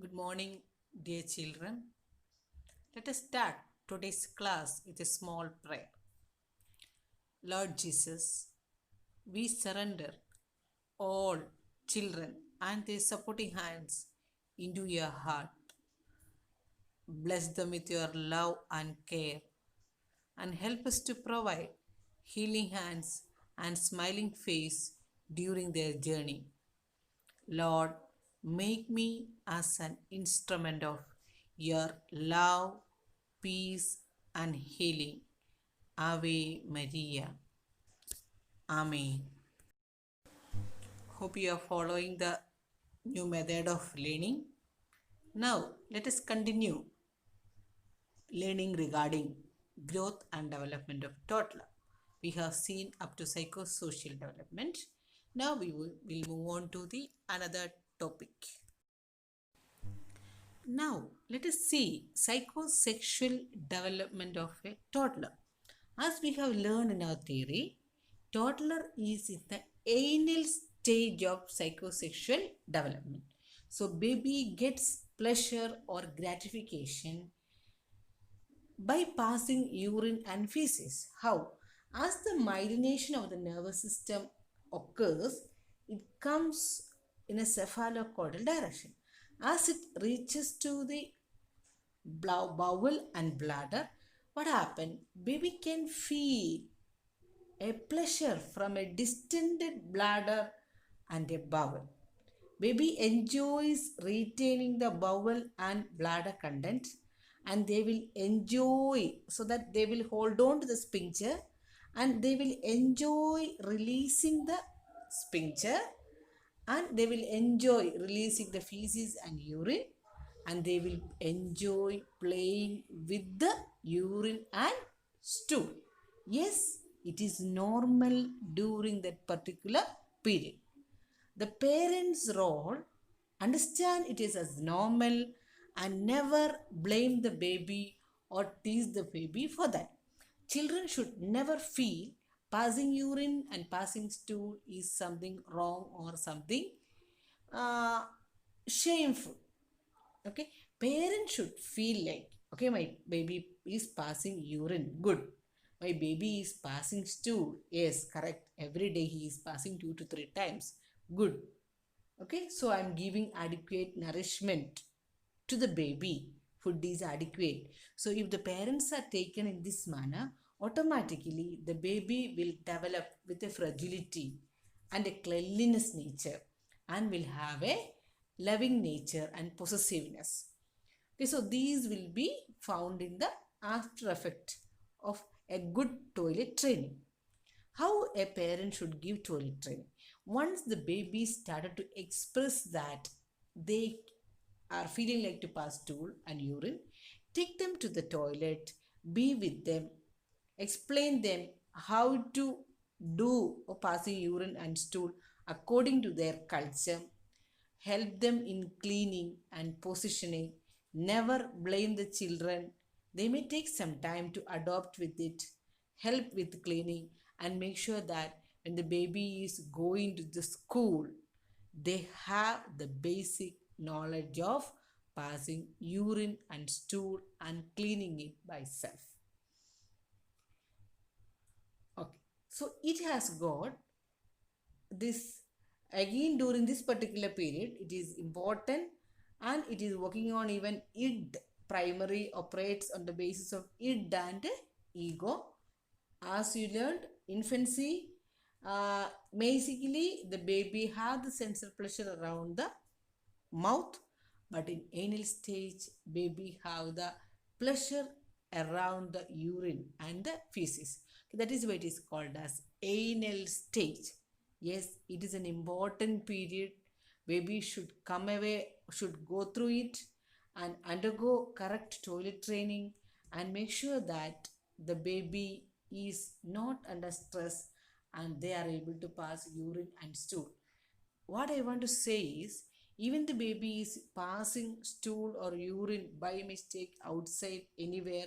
Good morning, dear children. Let us start today's class with a small prayer. Lord Jesus, we surrender all children and their supporting hands into your heart. Bless them with your love and care and help us to provide healing hands and smiling face during their journey. Lord, make me as an instrument of your love, peace, and healing. Ave Maria. Amen. Hope you are following the new method of learning. Now, let us continue learning regarding growth and development of toddler. We have seen up to psychosocial development. Now we will move on to the another topic. Now, let us see psychosexual development of a toddler. As we have learned in our theory, toddler is in the anal stage of psychosexual development. So, baby gets pleasure or gratification by passing urine and feces. How? As the myelination of the nervous system occurs, it comes in a cephalocaudal direction. As it reaches to the bowel and bladder, what happens? Baby can feel a pleasure from a distended bladder and a bowel. Baby enjoys retaining the bowel and bladder content, and they will enjoy, so that they will hold on to the sphincter and they will enjoy releasing the sphincter, and they will enjoy releasing the feces and urine, and they will enjoy playing with the urine and stool. Yes, it is normal during that particular period. The parents' role, understand it is as normal and never blame the baby or tease the baby for that. Children should never feel passing urine and passing stool is something wrong or something uh, shameful. Okay, parents should feel like, okay, my baby is passing urine, good. My baby is passing stool, yes, correct. Every day he is passing 2 to 3 times, good. Okay, so I'm giving adequate nourishment to the baby. Food is adequate. So if the parents are taken in this manner, automatically the baby will develop with a fragility and a cleanliness nature, and will have a loving nature and possessiveness. Okay, so these will be found in the after effect of a good toilet training. How a parent should give toilet training. Once the baby started to express that they are feeling like to pass stool and urine, take them to the toilet, be with them, explain them how to do passing urine and stool according to their culture, help them in cleaning and positioning, never blame the children. They may take some time to adopt with it, help with cleaning, and make sure that when the baby is going to the school, they have the basic knowledge of passing urine and stool and cleaning it by self. Okay, so it has got this again during this particular period. It is important, and it is working on even id. Primary operates on the basis of id and ego. As you learned, infancy, basically the baby has the sense of pleasure around the mouth, but in anal stage baby have the pleasure around the urine and the feces. That is why it is called as anal stage. Yes, it is an important period. Baby should come away, should go through it and undergo correct toilet training, and make sure that the baby is not under stress and they are able to pass urine and stool. What I want to say is, even the baby is passing stool or urine by mistake outside anywhere,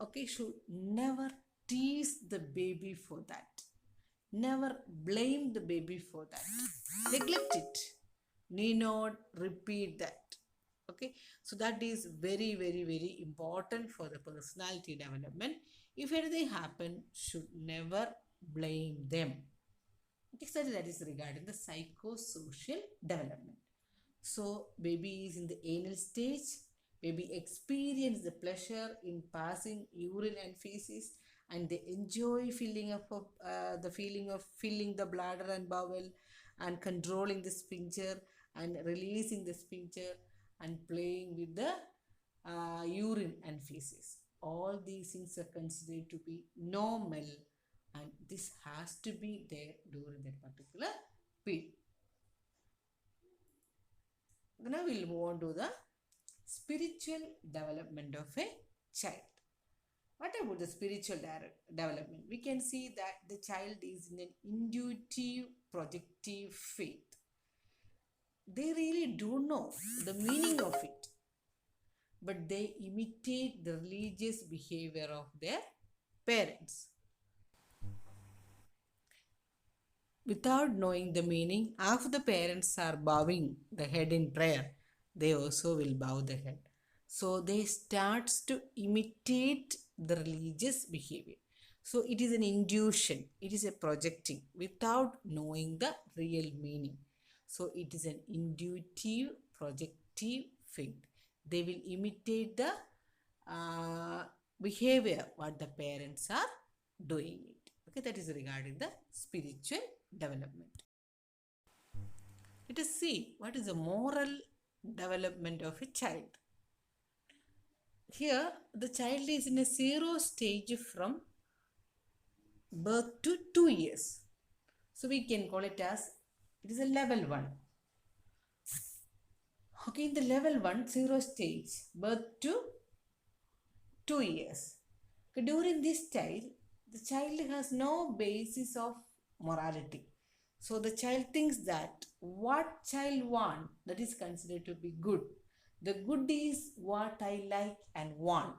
okay, should never tease the baby for that. Never blame the baby for that. Neglect it. Need not repeat that. Okay, so that is very, very, very important for the personality development. If anything happen, should never blame them. Okay, so that is regarding the psychosocial development. So baby is in the anal stage. Baby experience the pleasure in passing urine and feces, and they enjoy the feeling of filling the bladder and bowel, and controlling the sphincter and releasing the sphincter, and playing with the urine and feces. All these things are considered to be normal, and this has to be there during that particular period. Now we'll move on to the spiritual development of a child. What about the spiritual development? We can see that the child is in an intuitive, projective faith. They really don't know the meaning of it, but they imitate the religious behavior of their parents. Without knowing the meaning, half the parents are bowing the head in prayer. They also will bow the head. So they starts to imitate the religious behavior. So it is an intuition. It is a projecting without knowing the real meaning. So it is an intuitive, projective faith. They will imitate the uh, behavior what the parents are doing it. Okay, that is regarding the spiritual development. Let us see what is the moral development of a child. Here, the child is in a zero stage from birth to 2 years. So we can call it as it is a level 1. Okay, in the level 1, zero stage, birth to 2 years. Okay, during this child, the child has no basis of morality. So the child thinks that what child want, that is considered to be good. The good is what I like and want.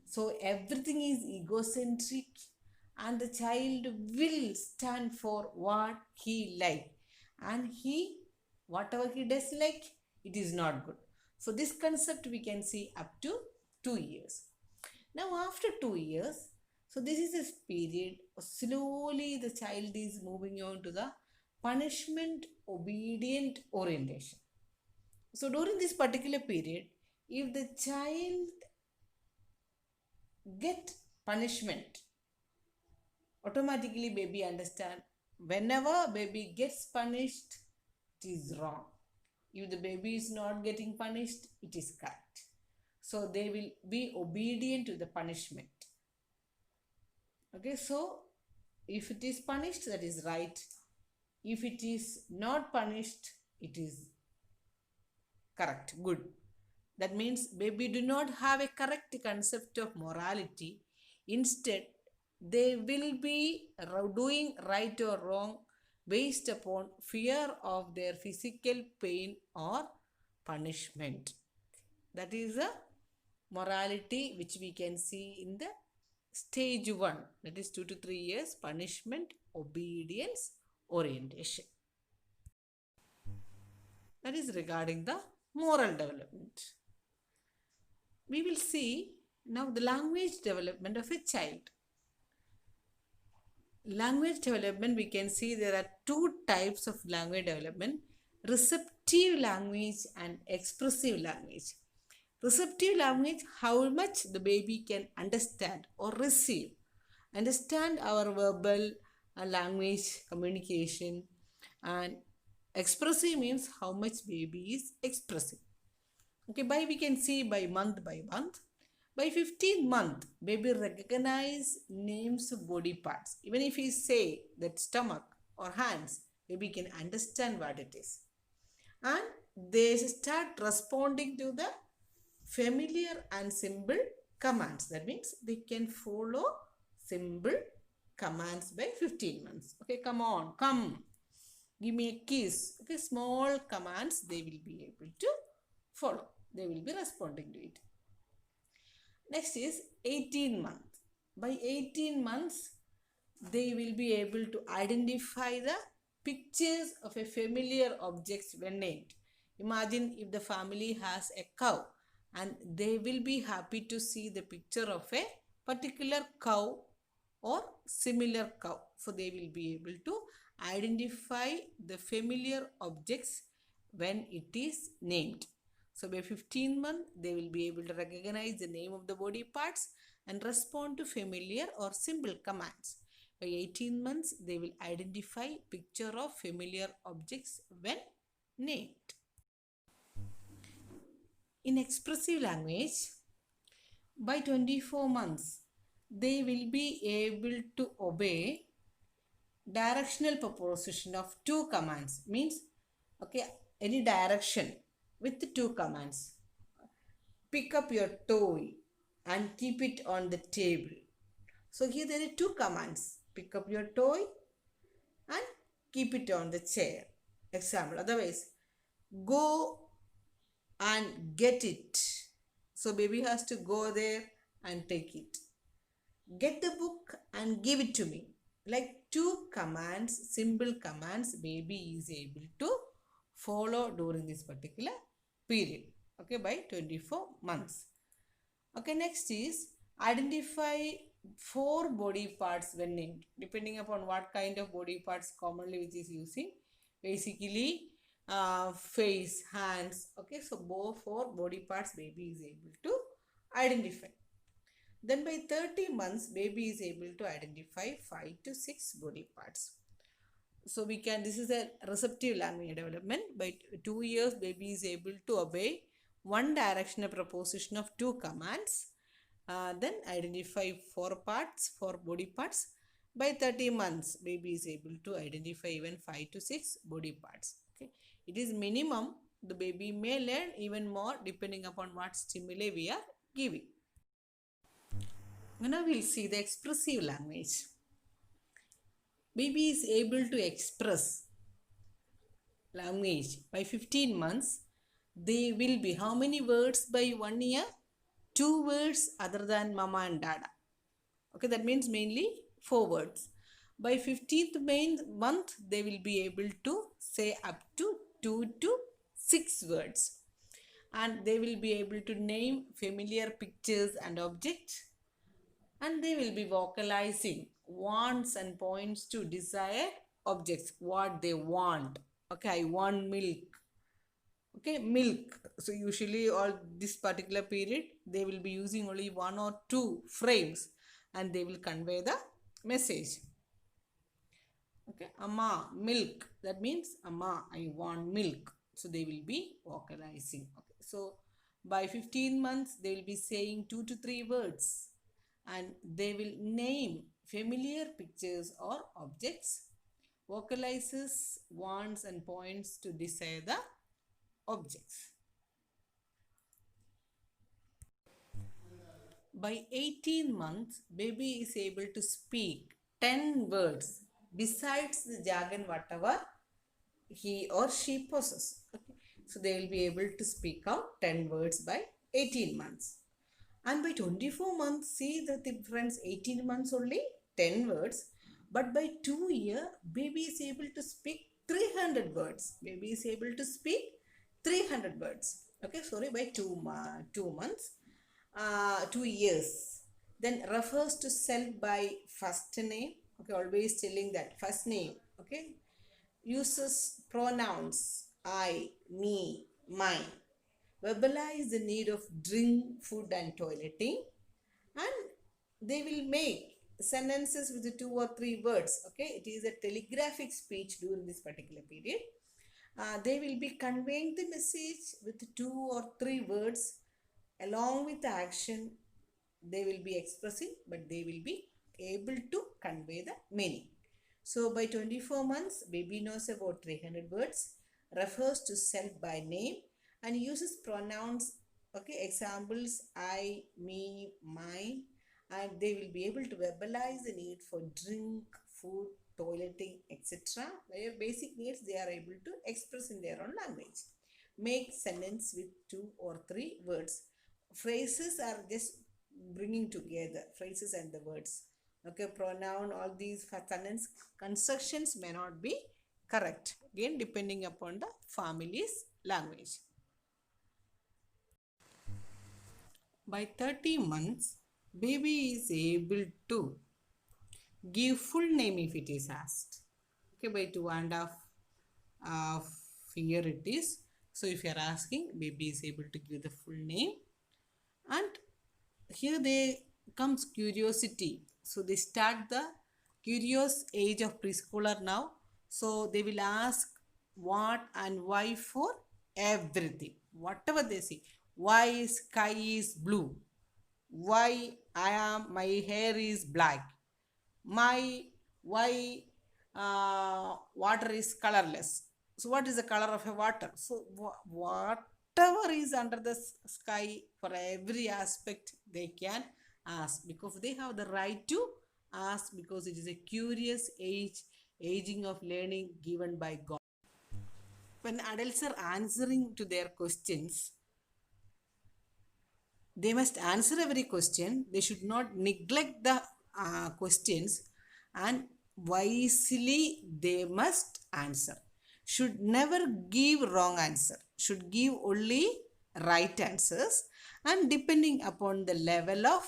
So everything is egocentric, and the child will stand for what he like, and he whatever he does like, it is not good. So this concept we can see up to 2 years. Now after 2 years, so this is a period slowly the child is moving on to the punishment obedient orientation. So during this particular period, if the child get punishment, automatically baby understand whenever baby gets punished, it is wrong. If the baby is not getting punished, it is correct. So they will be obedient to the punishment. Okay, so if it is punished, that is right. If it is not punished, it is correct, good. That means baby do not have a correct concept of morality. Instead, they will be doing right or wrong based upon fear of their physical pain or punishment. That is a morality which we can see in the stage 1, that is 2 to 3 years, punishment obedience orientation. That is regarding the moral development. We will see now the language development of a child. Language development, we can see there are 2 types of language development: receptive language and expressive language. Receptive language, how much the baby can understand or understand our verbal language communication, and expressive means how much baby is expressing. Okay, we can see by month. By 15th month, baby recognize names of body parts. Even if he say that stomach or hands, baby can understand what it is. And they start responding to the familiar and simple commands. That means they can follow simple commands by 15 months. Okay, come on, come, give me a kiss. Okay, small commands they will be able to follow. They will be responding to it. Next is 18 months. By 18 months, they will be able to identify the pictures of a familiar objects when named. Imagine if the family has a cow and they will be happy to see the picture of a particular cow or similar cow. So they will be able to identify the familiar objects when it is named. So by 15th month, they will be able to recognize the name of the body parts and respond to familiar or simple commands. By 18 months, they will identify picture of familiar objects when named. In expressive language, by 24 months, they will be able to obey directional proposition of two commands. Means, okay, any direction with two commands. Pick up your toy and keep it on the table. So here there are two commands. Pick up your toy and keep it on the chair. Example. Otherwise, go and get it. So baby has to go there and take it. Get the book and give it to me. Like two commands, simple commands, baby is able to follow during this particular period. Okay, by 24 months. Okay, next is identify 4 body parts when named. Depending upon what kind of body parts commonly which is using. Basically, face, hands. Okay, so both 4 body parts baby is able to identify. Then by 30 months, baby is able to identify 5 to 6 body parts. So we can, this is a receptive language development. By 2 years, baby is able to obey one directional proposition of 2 commands. Then identify 4 parts, 4 body parts. By 30 months, baby is able to identify even 5 to 6 body parts. Okay. It is minimum. The baby may learn even more depending upon what stimuli we are giving. Now we'll see the expressive language. Baby is able to express language by 15 months. They will be how many words by 1 year? 2 words other than mama and dada. Okay, that means mainly 4 words. By 15th month, they will be able to say up to 2 to 6 words. And they will be able to name familiar pictures and objects. And they will be vocalizing wants and points to desired objects, what they want. Okay, I want milk. Okay, milk. So usually all this particular period, they will be using only 1 or 2 frames and they will convey the message. Okay, Amma, milk. That means, Amma, I want milk. So they will be vocalizing. Okay, so by 15 months, they will be saying 2 to 3 words. And they will name familiar pictures or objects, vocalizes wants and points to desire the objects. By 18 months, baby is able to speak 10 words besides the jargon whatever he or she possesses. Okay. So they will be able to speak out 10 words by 18 months. And by 24 months, see the difference, 18 months only 10 words. But by 2 years, baby is able to speak 300 words. Baby is able to speak 300 words. Okay, sorry, by 2 months, 2 years. Then refers to self by first name. Okay, always telling that first name. Okay, uses pronouns I, me, mine. Verbalize the need of drink, food and toileting, and they will make sentences with 2 or 3 words. Okay, it is a telegraphic speech during this particular period. They will be conveying the message with 2 or 3 words along with the action. They will be expressing, but they will be able to convey the meaning. So by 24 months, baby knows about 300 words, refers to self by name, and uses pronouns, okay, examples I, me, mine, and they will be able to verbalize the need for drink, food, toileting, etc. Their basic needs they are able to express in their own language. Make sentence with 2 or 3 words. Phrases are just bringing together phrases and the words. Okay, pronoun, all these sentence constructions may not be correct. Again, depending upon the family's language. By 30 months, baby is able to give full name if it is asked. Okay, by 2.5 year it is. So if you are asking, baby is able to give the full name. And here they comes curiosity. So they start the curious age of preschooler now. So they will ask what and why for everything. Whatever they see. Why sky is blue? Why my hair is black? My why water is colorless? So what is the color of a water? So whatever is under the sky, for every aspect they can ask, because they have the right to ask, because it is a curious aging of learning given by God. When adults are answering to their questions, they must answer every question. They should not neglect the questions, and wisely they must answer. Should never give wrong answer. Should give only right answers, and depending upon the level of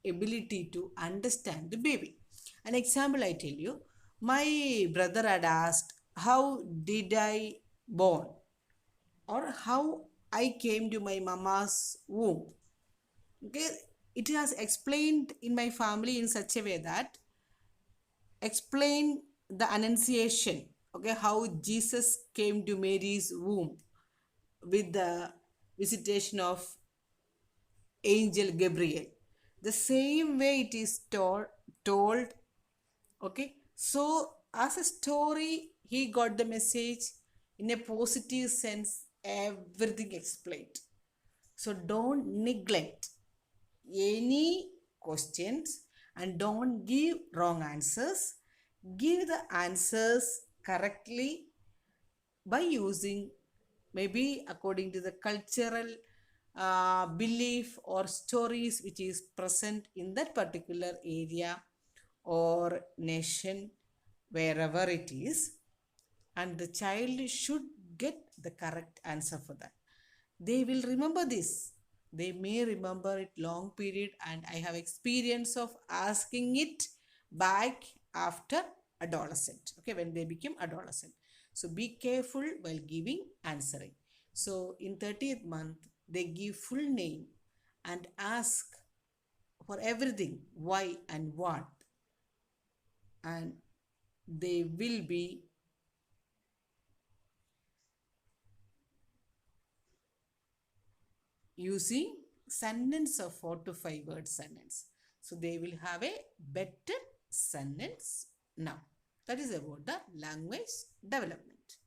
ability to understand the baby. An example I tell you, my brother had asked, how did I born? Or how I came to my mama's womb. Okay, it has explained in my family in such a way that explain the annunciation. Okay, how Jesus came to Mary's womb with the visitation of angel Gabriel. The same way it is told. Okay, so as a story, he got the message in a positive sense, everything explained. So don't neglect any questions and don't give wrong answers. Give the answers correctly by using, maybe according to the cultural belief or stories which is present in that particular area or nation, wherever it is, and the child should get the correct answer for that. They will remember this. They may remember it long period, and I have experience of asking it back after adolescent. Okay, when they became adolescent. So be careful while giving answering. So in 30th month, they give full name and ask for everything, why and what, and they will be using sentence of 4 to 5 word sentence. So they will have a better sentence now. That is about the language development.